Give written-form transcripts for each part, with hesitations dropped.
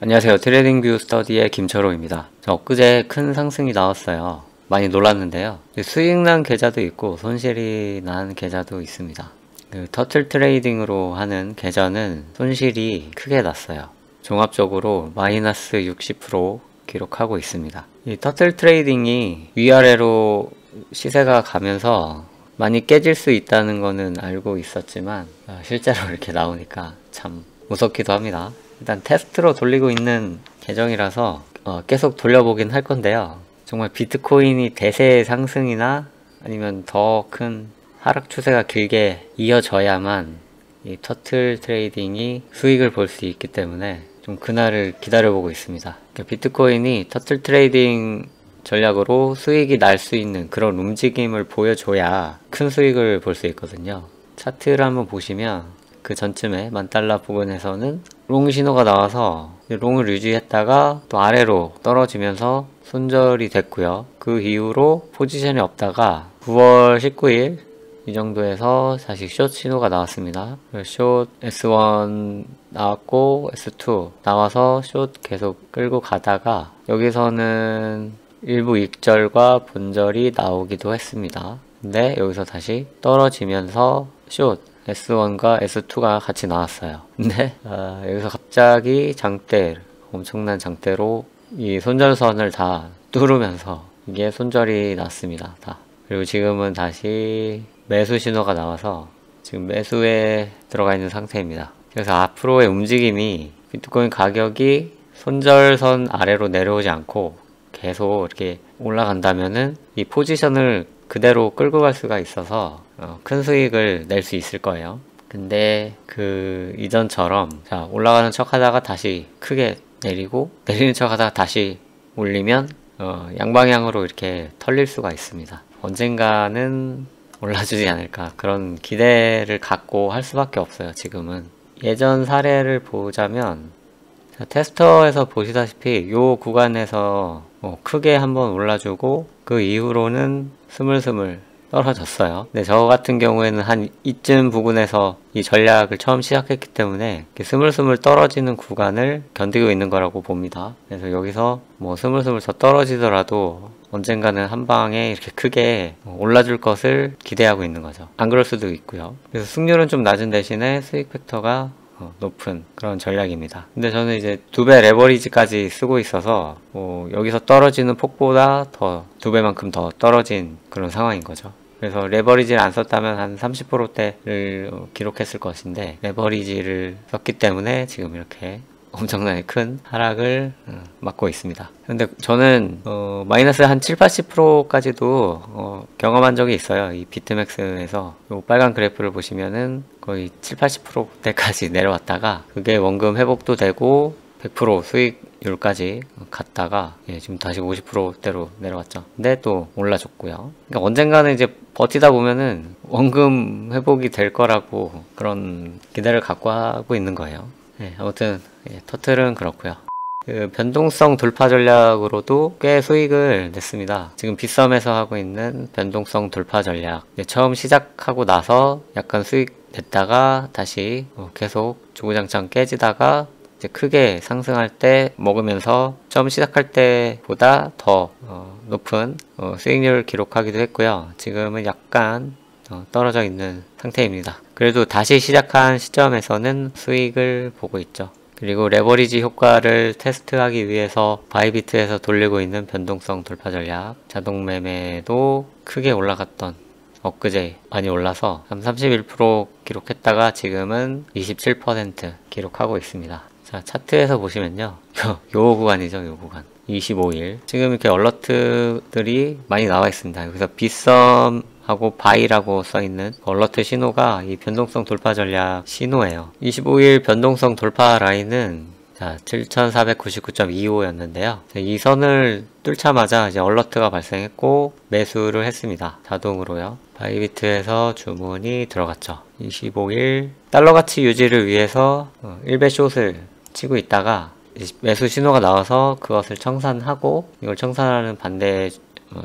안녕하세요. 트레이딩뷰 스터디의 김철호입니다. 엊그제 큰 상승이 나왔어요. 많이 놀랐는데요. 수익난 계좌도 있고 손실이 난 계좌도 있습니다. 터틀 트레이딩으로 하는 계좌는 손실이 크게 났어요. 종합적으로 마이너스 60% 기록하고 있습니다. 이 터틀 트레이딩이 위아래로 시세가 가면서 많이 깨질 수 있다는 거는 알고 있었지만 실제로 이렇게 나오니까 참 무섭기도 합니다. 일단 테스트로 돌리고 있는 계정이라서 계속 돌려보긴 할 건데요. 정말 비트코인이 대세 상승이나 아니면 더 큰 하락 추세가 길게 이어져야만 이 터틀 트레이딩이 수익을 볼 수 있기 때문에 좀 그날을 기다려보고 있습니다. 비트코인이 터틀 트레이딩 전략으로 수익이 날 수 있는 그런 움직임을 보여줘야 큰 수익을 볼 수 있거든요. 차트를 한번 보시면 그 전쯤에 $10,000 부근에서는 롱 신호가 나와서 롱을 유지했다가 또 아래로 떨어지면서 손절이 됐고요. 그 이후로 포지션이 없다가 9월 19일 이 정도에서 다시 숏 신호가 나왔습니다. 숏 S1 나왔고 S2 나와서 숏 계속 끌고 가다가 여기서는 일부 익절과 본절이 나오기도 했습니다. 근데 여기서 다시 떨어지면서 숏 S1과 S2가 같이 나왔어요. 근데 여기서 갑자기 장대, 엄청난 장대로 이 손절선을 다 뚫으면서 이게 손절이 났습니다. 다. 그리고 지금은 다시 매수 신호가 나와서 지금 매수에 들어가 있는 상태입니다. 그래서 앞으로의 움직임이 비트코인 가격이 손절선 아래로 내려오지 않고 계속 이렇게 올라간다면은 이 포지션을 그대로 끌고 갈 수가 있어서 큰 수익을 낼 수 있을 거예요. 근데 그 이전처럼 자 올라가는 척 하다가 다시 크게 내리고 내리는 척 하다가 다시 올리면 양방향으로 이렇게 털릴 수가 있습니다. 언젠가는 올라주지 않을까 그런 기대를 갖고 할 수밖에 없어요. 지금은 예전 사례를 보자면 자, 테스터에서 보시다시피 이 구간에서 크게 한번 올라주고 그 이후로는 스물스물 떨어졌어요. 근데 저 같은 경우에는 한 이쯤 부근에서 이 전략을 처음 시작했기 때문에 스물스물 떨어지는 구간을 견디고 있는 거라고 봅니다. 그래서 여기서 뭐 스물스물 더 떨어지더라도 언젠가는 한 방에 이렇게 크게 올라줄 것을 기대하고 있는 거죠. 안 그럴 수도 있고요. 그래서 승률은 좀 낮은 대신에 수익 팩터가 높은 그런 전략입니다. 근데 저는 이제 2배 레버리지까지 쓰고 있어서 여기서 떨어지는 폭보다 더 2배만큼 더 떨어진 그런 상황인 거죠. 그래서 레버리지를 안 썼다면 한 30%대를 기록했을 것인데 레버리지를 썼기 때문에 지금 이렇게 엄청나게 큰 하락을 맞고 있습니다. 근데 저는 마이너스 한 7~80%까지도 경험한 적이 있어요. 이 비트맥스에서 요 빨간 그래프를 보시면은 거의 7~80%대까지 내려왔다가 그게 원금 회복도 되고 100% 수익률까지 갔다가 지금 다시 50%대로 내려왔죠. 근데 또 올라줬고요. 그러니까 언젠가는 이제 버티다 보면은 원금 회복이 될 거라고 그런 기대를 갖고 하고 있는 거예요. 아무튼 터틀은 그렇고요. 그 변동성 돌파 전략으로도 꽤 수익을 냈습니다. 지금 빗썸에서 하고 있는 변동성 돌파 전략 처음 시작하고 나서 약간 수익 냈다가 다시 계속 주구장창 깨지다가 이제 크게 상승할 때 먹으면서 처음 시작할 때보다 더 높은 수익률을 기록하기도 했고요. 지금은 약간 떨어져 있는 상태입니다. 그래도 다시 시작한 시점에서는 수익을 보고 있죠. 그리고 레버리지 효과를 테스트하기 위해서 바이비트에서 돌리고 있는 변동성 돌파 전략 자동 매매도 크게 올라갔던 엊그제 많이 올라서 한 31% 기록했다가 지금은 27% 기록하고 있습니다. 자, 차트에서 보시면요. 요 구간이죠, 요 구간. 25일. 지금 이렇게 얼러트들이 많이 나와 있습니다. 여기서 빗썸하고 바이라고 써있는 얼러트 신호가 이 변동성 돌파 전략 신호예요. 25일 변동성 돌파 라인은 자, 7499.25였는데요. 이 선을 뚫자마자 이제 얼러트가 발생했고 매수를 했습니다. 자동으로요. 바이비트에서 주문이 들어갔죠. 25일 달러 가치 유지를 위해서 1배 숏을 치고 있다가 매수 신호가 나와서 그것을 청산하고 이걸 청산하는 반대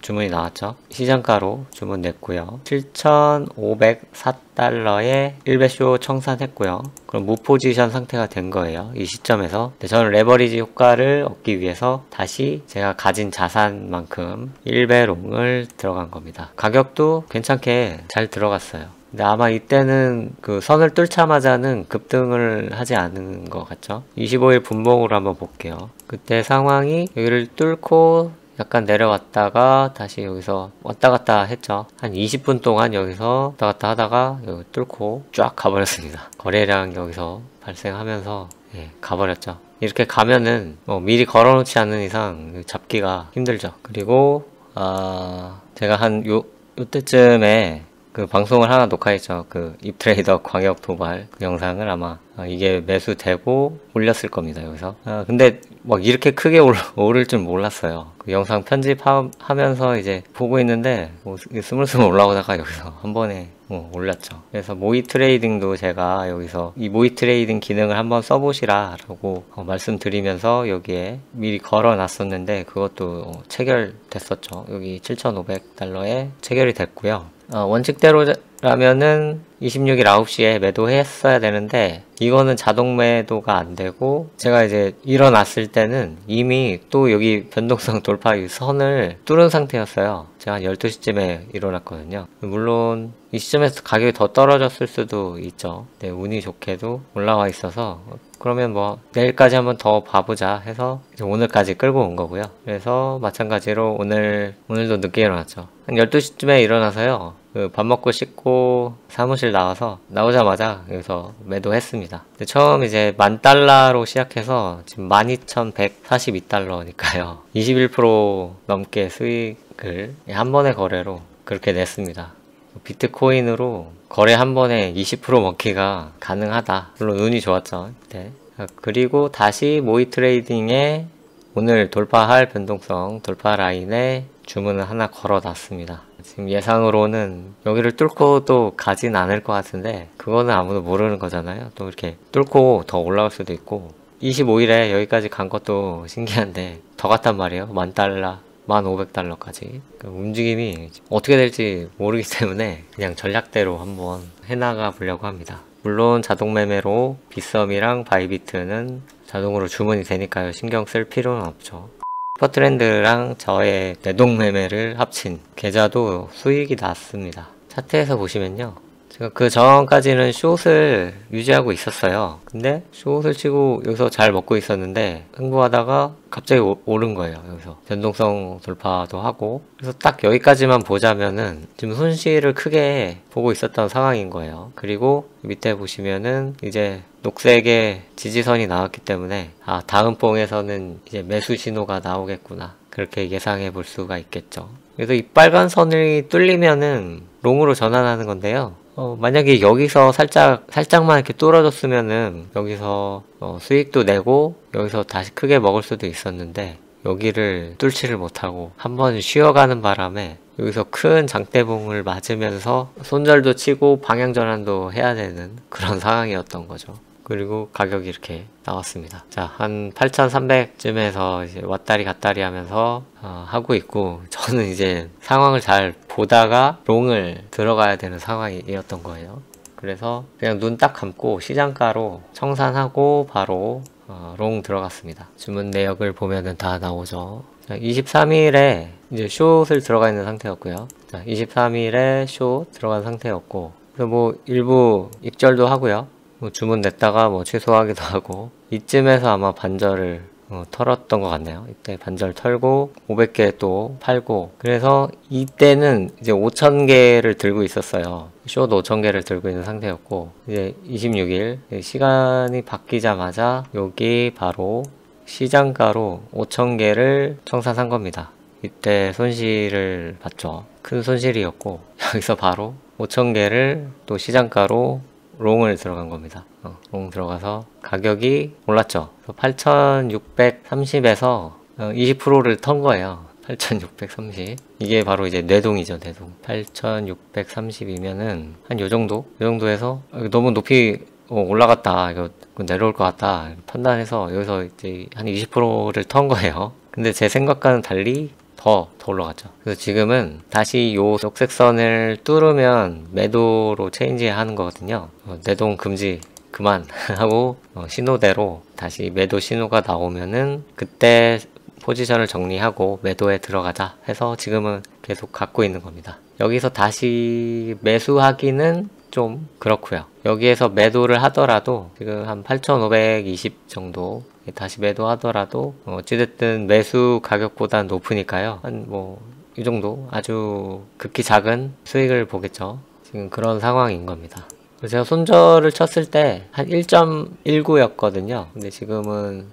주문이 나왔죠. 시장가로 주문 냈고요. 7,504달러에 1배쇼 청산했고요. 그럼 무포지션 상태가 된 거예요. 이 시점에서. 저는 레버리지 효과를 얻기 위해서 다시 제가 가진 자산만큼 1배 롱을 들어간 겁니다. 가격도 괜찮게 잘 들어갔어요. 근데 아마 이때는 그 선을 뚫자마자는 급등을 하지 않은 것 같죠. 25일 분봉으로 한번 볼게요. 그때 상황이 여기를 뚫고 약간 내려왔다가 다시 여기서 왔다 갔다 했죠. 한 20분 동안 여기서 왔다 갔다 하다가 여기 뚫고 쫙 가버렸습니다. 거래량 여기서 발생하면서 가버렸죠. 이렇게 가면은 미리 걸어놓지 않는 이상 잡기가 힘들죠. 그리고 제가 한 요때쯤에 그 방송을 하나 녹화했죠. 그 입트레이더 광역 도발 그 영상을 아마 이게 매수되고 올렸을 겁니다. 여기서. 근데 막 이렇게 크게 오를 줄 몰랐어요. 그 영상 편집하면서 이제 보고 있는데 스물스물 올라오다가 여기서 한 번에 올랐죠. 그래서 모의 트레이딩도 제가 여기서 이 모의 트레이딩 기능을 한번 써보시라 라고 말씀드리면서 여기에 미리 걸어 놨었는데 그것도 체결됐었죠. 여기 7,500달러에 체결이 됐고요. 원칙대로라면은 26일 9시에 매도했어야 되는데 이거는 자동 매도가 안 되고 제가 이제 일어났을 때는 이미 또 여기 변동성 돌파 선을 뚫은 상태였어요. 제가 한 12시쯤에 일어났거든요. 물론 이 시점에서 가격이 더 떨어졌을 수도 있죠. 네, 운이 좋게도 올라와 있어서 그러면 뭐 내일까지 한번 더 봐보자 해서 이제 오늘까지 끌고 온 거고요. 그래서 마찬가지로 오늘도 늦게 일어났죠. 한 12시쯤에 일어나서요. 그 밥 먹고 씻고 사무실 나오자마자 여기서 매도했습니다. 처음 이제 10,000달러로 시작해서 지금 12,142달러니까요. 21% 넘게 수익을 한 번의 거래로 그렇게 냈습니다. 비트코인으로 거래 한 번에 20% 먹기가 가능하다. 물론 운이 좋았죠. 네. 그리고 다시 모의 트레이딩에 오늘 돌파할 변동성 돌파 라인에 주문을 하나 걸어 놨습니다. 지금 예상으로는 여기를 뚫고 또 가진 않을 것 같은데 그거는 아무도 모르는 거잖아요. 또 이렇게 뚫고 더 올라올 수도 있고 25일에 여기까지 간 것도 신기한데 더 갔단 말이에요. 10,000달러 1,500달러까지 움직임이 어떻게 될지 모르기 때문에 그냥 전략대로 한번 해나가 보려고 합니다. 물론 자동 매매로 빗썸이랑 바이비트는 자동으로 주문이 되니까요. 신경 쓸 필요는 없죠. 슈퍼트렌드랑 저의 내동 매매를 합친 계좌도 수익이 났습니다. 차트에서 보시면요. 제가 그 전까지는 숏을 유지하고 있었어요. 근데 숏을 치고 여기서 잘 먹고 있었는데 흥부하다가 갑자기 오른 거예요. 여기서 변동성 돌파도 하고 그래서 딱 여기까지만 보자면은 지금 손실을 크게 보고 있었던 상황인 거예요. 그리고 밑에 보시면은 이제 녹색의 지지선이 나왔기 때문에 다음 봉에서는 이제 매수 신호가 나오겠구나 그렇게 예상해 볼 수가 있겠죠. 그래서 이 빨간 선이 뚫리면은 롱으로 전환하는 건데요. 만약에 여기서 살짝만 이렇게 뚫어줬으면은 여기서 수익도 내고 여기서 다시 크게 먹을 수도 있었는데 여기를 뚫지를 못하고 한번 쉬어가는 바람에 여기서 큰 장대봉을 맞으면서 손절도 치고 방향 전환도 해야 되는 그런 상황이었던 거죠. 그리고 가격이 이렇게 나왔습니다. 자, 한 8,300쯤에서 이제 왔다리 갔다리 하면서 하고 있고 저는 이제 상황을 잘 보다가 롱을 들어가야 되는 상황이었던 거예요. 그래서 그냥 눈 딱 감고 시장가로 청산하고 바로 롱 들어갔습니다. 주문 내역을 보면은 다 나오죠. 자, 23일에 이제 숏을 들어가 있는 상태였고요. 자, 23일에 숏 들어간 상태였고 그래서 뭐 일부 익절도 하고요. 뭐 주문 냈다가 뭐 취소하기도 하고 이쯤에서 아마 반절을 털었던 것 같네요. 이때 반절 털고 500개 또 팔고 그래서 이때는 이제 5,000개를 들고 있었어요. 숏 5,000개를 들고 있는 상태였고 이제 26일 시간이 바뀌자마자 여기 바로 시장가로 5,000개를 청산한 겁니다. 이때 손실을 봤죠. 큰 손실이었고 여기서 바로 5,000개를 또 시장가로 롱을 들어간 겁니다. 롱 들어가서 가격이 올랐죠. 8,630에서 20%를 턴 거예요. 8,630. 이게 바로 이제 뇌동이죠, 뇌동. 8,630이면은 한 요 정도? 요 정도에서 너무 높이 올라갔다. 이거 내려올 것 같다. 판단해서 여기서 이제 한 20%를 턴 거예요. 근데 제 생각과는 달리 더 올라갔죠. 그래서 지금은 다시 요 녹색선을 뚫으면 매도로 체인지 하는 거거든요. 내동 금지 그만 하고 신호대로 다시 매도 신호가 나오면은 그때 포지션을 정리하고 매도에 들어가자 해서 지금은 계속 갖고 있는 겁니다. 여기서 다시 매수하기는 좀 그렇고요. 여기에서 매도를 하더라도 지금 한 8,520 정도 다시 매도하더라도 어찌됐든 매수 가격보다 높으니까요. 한 이 정도 아주 극히 작은 수익을 보겠죠. 지금 그런 상황인 겁니다. 제가 손절을 쳤을 때 한 1.19였거든요. 근데 지금은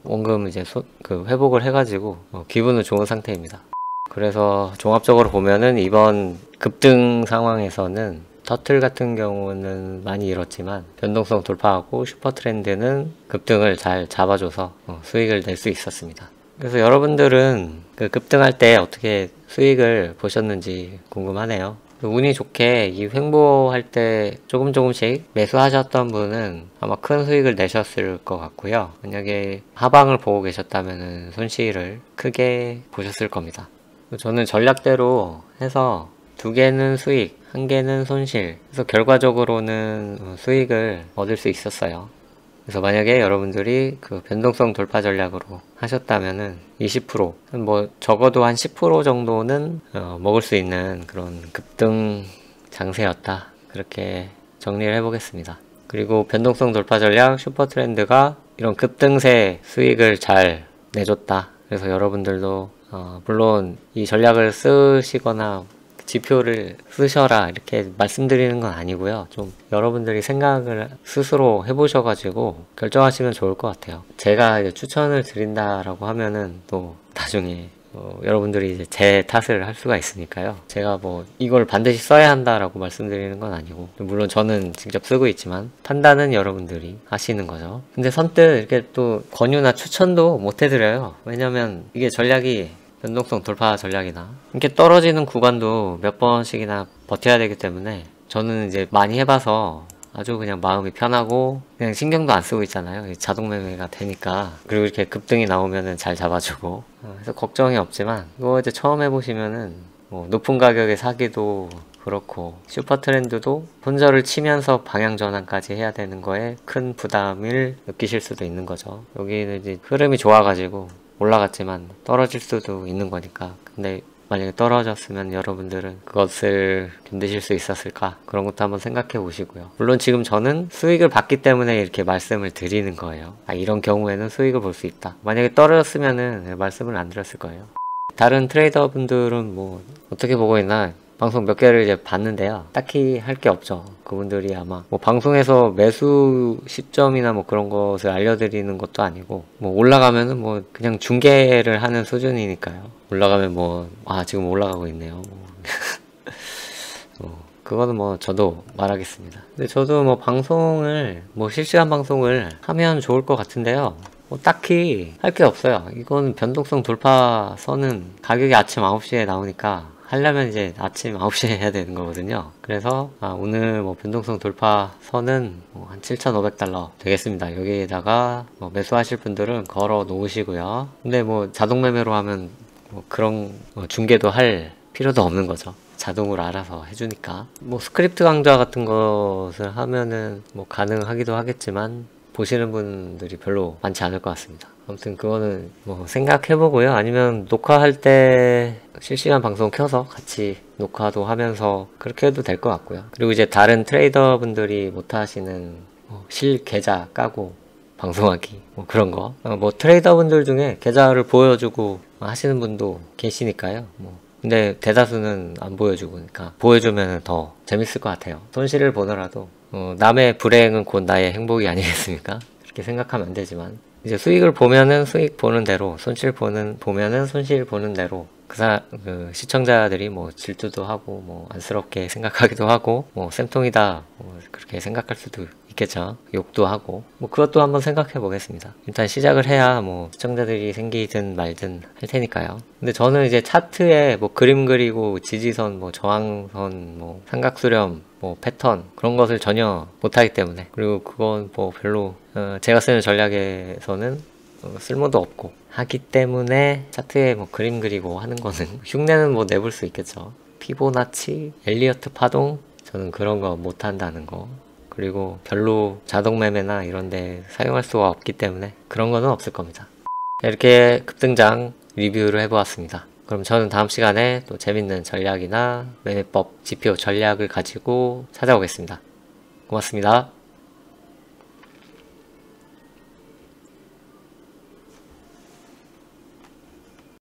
원금 이제 회복을 해가지고 기분은 좋은 상태입니다. 그래서 종합적으로 보면은 이번 급등 상황에서는 터틀 같은 경우는 많이 잃었지만 변동성 돌파하고 슈퍼트렌드는 급등을 잘 잡아줘서 수익을 낼 수 있었습니다. 그래서 여러분들은 그 급등할 때 어떻게 수익을 보셨는지 궁금하네요. 운이 좋게 이 횡보할 때 조금씩 매수하셨던 분은 아마 큰 수익을 내셨을 것 같고요. 만약에 하방을 보고 계셨다면 손실을 크게 보셨을 겁니다. 저는 전략대로 해서 2개는 수익, 1개는 손실. 그래서 결과적으로는 수익을 얻을 수 있었어요. 그래서 만약에 여러분들이 그 변동성 돌파 전략으로 하셨다면은 20%, 적어도 한 10% 정도는 먹을 수 있는 그런 급등 장세였다. 그렇게 정리를 해보겠습니다. 그리고 변동성 돌파 전략 슈퍼트렌드가 이런 급등세 수익을 잘 내줬다. 그래서 여러분들도 물론 이 전략을 쓰시거나 지표를 쓰셔라 이렇게 말씀드리는 건 아니고요. 좀 여러분들이 생각을 스스로 해보셔가지고 결정하시면 좋을 것 같아요. 제가 이제 추천을 드린다라고 하면은 또 나중에 여러분들이 이제 제 탓을 할 수가 있으니까요. 제가 이걸 반드시 써야 한다라고 말씀드리는 건 아니고, 물론 저는 직접 쓰고 있지만 판단은 여러분들이 하시는 거죠. 근데 선뜻 이렇게 또 권유나 추천도 못 해드려요. 왜냐면 이게 전략이 변동성 돌파 전략이나 이렇게 떨어지는 구간도 몇 번씩이나 버텨야 되기 때문에 저는 이제 많이 해봐서 아주 그냥 마음이 편하고 그냥 신경도 안 쓰고 있잖아요. 자동 매매가 되니까. 그리고 이렇게 급등이 나오면은 잘 잡아주고 그래서 걱정이 없지만 이거 이제 처음 해보시면은 높은 가격에 사기도 그렇고 슈퍼 트렌드도 손절을 치면서 방향 전환까지 해야 되는 거에 큰 부담을 느끼실 수도 있는 거죠. 여기는 이제 흐름이 좋아가지고 올라갔지만 떨어질 수도 있는 거니까. 근데 만약에 떨어졌으면 여러분들은 그것을 견디실 수 있었을까? 그런 것도 한번 생각해 보시고요. 물론 지금 저는 수익을 봤기 때문에 이렇게 말씀을 드리는 거예요. 이런 경우에는 수익을 볼 수 있다. 만약에 떨어졌으면은 말씀을 안 드렸을 거예요. 다른 트레이더 분들은 어떻게 보고 있나 방송 몇 개를 이제 봤는데요. 딱히 할 게 없죠. 그분들이 아마 방송에서 매수 시점이나 그런 것을 알려드리는 것도 아니고 올라가면은 그냥 중계를 하는 수준이니까요. 올라가면 지금 올라가고 있네요. 그거는 저도 말하겠습니다. 근데 저도 방송을 실시간 방송을 하면 좋을 것 같은데요. 딱히 할 게 없어요. 이건 변동성 돌파선은 가격이 아침 9시에 나오니까 하려면 이제 아침 9시에 해야 되는 거거든요. 그래서 오늘 변동성 돌파 선은 한 7,500달러 되겠습니다. 여기에다가 매수하실 분들은 걸어 놓으시고요. 근데 자동 매매로 하면 그런 중계도 할 필요도 없는 거죠. 자동으로 알아서 해주니까. 스크립트 강좌 같은 것을 하면은 가능하기도 하겠지만 보시는 분들이 별로 많지 않을 것 같습니다. 아무튼 그거는 생각해보고요. 아니면 녹화할 때 실시간 방송 켜서 같이 녹화도 하면서 그렇게 해도 될 것 같고요. 그리고 이제 다른 트레이더 분들이 못하시는 실 계좌 까고 방송하기 그런 거 트레이더 분들 중에 계좌를 보여주고 하시는 분도 계시니까요. 근데 대다수는 안 보여주니까 보여주면 더 재밌을 것 같아요. 손실을 보더라도 남의 불행은 곧 나의 행복이 아니겠습니까? 그렇게 생각하면 안 되지만 이제 수익을 보면은 수익 보는 대로, 손실 보면은 손실 보는 대로 그 시청자들이 질투도 하고 안쓰럽게 생각하기도 하고 쌤통이다 그렇게 생각할 수도 있겠죠. 욕도 하고 그것도 한번 생각해 보겠습니다. 일단 시작을 해야 시청자들이 생기든 말든 할 테니까요. 근데 저는 이제 차트에 그림 그리고 지지선 저항선 삼각수렴 패턴 그런 것을 전혀 못하기 때문에, 그리고 그건 별로 제가 쓰는 전략에서는 쓸모도 없고 하기 때문에 차트에 뭐 그림 그리고 하는 거는 흉내는 뭐 내볼 수 있겠죠. 피보나치, 엘리어트 파동, 저는 그런 거 못한다는 거. 그리고 별로 자동 매매나 이런 데 사용할 수가 없기 때문에 그런 거는 없을 겁니다. 이렇게 급등장 리뷰를 해보았습니다. 그럼 저는 다음 시간에 또 재밌는 전략이나 매매법, 지표 전략을 가지고 찾아오겠습니다. 고맙습니다.